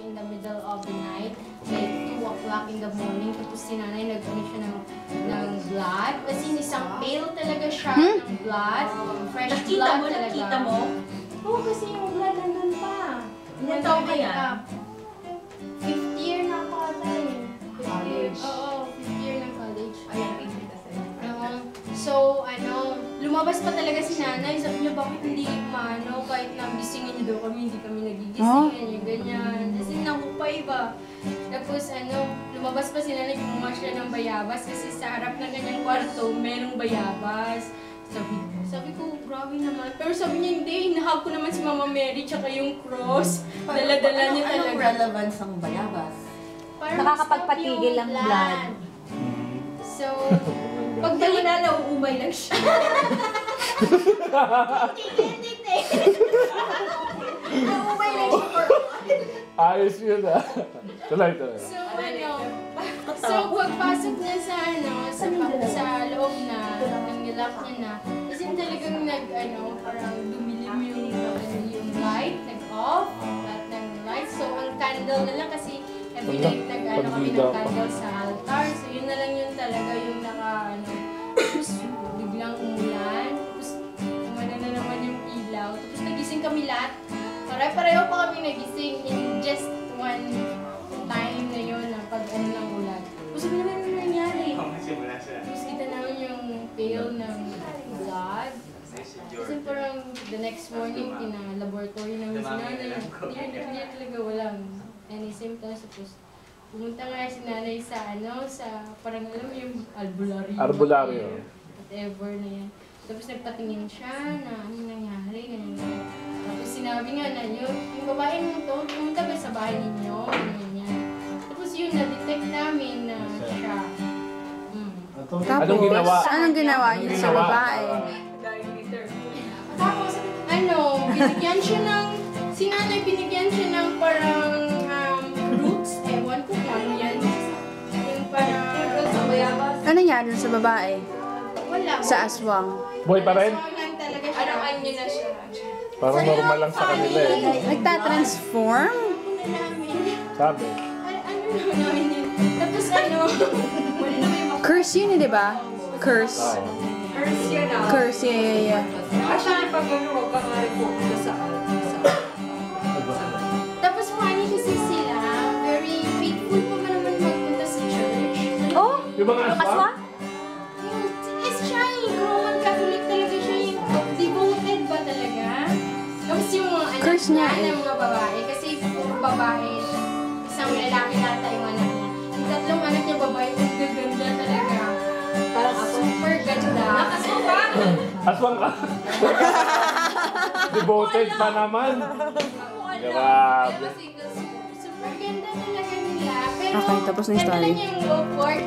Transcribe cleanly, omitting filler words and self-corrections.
in the middle of the night, like 2 o'clock in the morning, tapos si nanay nag-ano siya ng blood. As in, isang pail talaga siya ng blood. Fresh blood talaga. Nakita mo? Oo, kasi yung blood nandun pa. Ilan taon ka yan? 5th year na ako ata eh. College? Oo, 5th year ng college. Ayan, pinita sa'yo. So, lumabas pa talaga si nanay. Sabi niya, bakit hindi maano, kahit nagisingin niyo daw kami, hindi kami nagigisingin, yung ganyan. Kasi nakupay ba? Tapos, lumabas pa si nanay, gumawa siya ng bayabas kasi sa harap ng kanyang kwarto, merong bayabas. Sabi ko, grabe naman. Pero sabi niya, hindi, hinahag ko naman si Mama Mary tsaka yung cross. Dala-dala niya talaga. Anong relevance ng bayabas? Parang Nakakapagpatigil ang blood. So, Pag di mo na nauumay lang siya. Nauumay lang siya for Ayos yun ah. Tuloy. So pagpasok niya sa loob na, nang nilak niya na, kasi talagang parang dumilim yung light, nag-off, lahat ng light. So ang candle na lang kasi every night kami ng candle sa altar. So yun na lang yun talaga yung tapos biglang umulan, tapos umana na naman yung ilaw, tapos nagising kami lahat. Pareho pa kami nagising in just one time na yun na pag-ano ng ulan. Tapos sabi naman ano nangyari? Tapos kita namin yung pail ng blood. Kasi parang the next morning, tina-laboratory namin si nanay. Hindi talaga walang any symptoms. Tapos pumunta nga si nanay sa parang alam mo yung albularyo. Albularyo. Whatever na yan. Tapos nagpatingin siya na ano nangyari, ganyan. Tapos sinabi nga na yung babae mo to, pumunta ba sa bahay ninyo? Ganyan. Tapos yun, na-detect namin na siya. Tapos, Anong ginawa? Anong ginawa niyo sa babae? Tapos, binigyan siya ng, si nanay binigyan siya ng parang roots, ewan ko kung ano yan. Yung parang, sa bayabas. Ano nangyari sa babae? Wala. Sa aswang? Buhay pa rin? Aswang lang talaga siya. Anyo na siya. Parang normal lang sa kanila eh. Nagtatransform? Ano namin? Sabi. Ano namin yun? Tapos wala naman yung Curse yun eh, di ba? Curse. Curse yun ah. Curse, yeah. Actually, pag huwag ka nga report ka sa Tapos funny kasi sila, very faithful pa man naman magpunta sa church. Oh! Yung mga aswang? Is siya Roman Catholic talaga siya, yung devoted ba talaga? Tapos yung mga anak Curse niya eh. ng mga babae, kasi puro babae, isang lalaki nata yung anak niya. Yung tatlong anak niya babae, ang gaganda talaga. Parang super ganda. Nakasupa! Aswang ka? Devoted pa naman. Grabe. Super ganda talaga nila. Pero, Okay, tapos na yung story. ganda lang yung low court.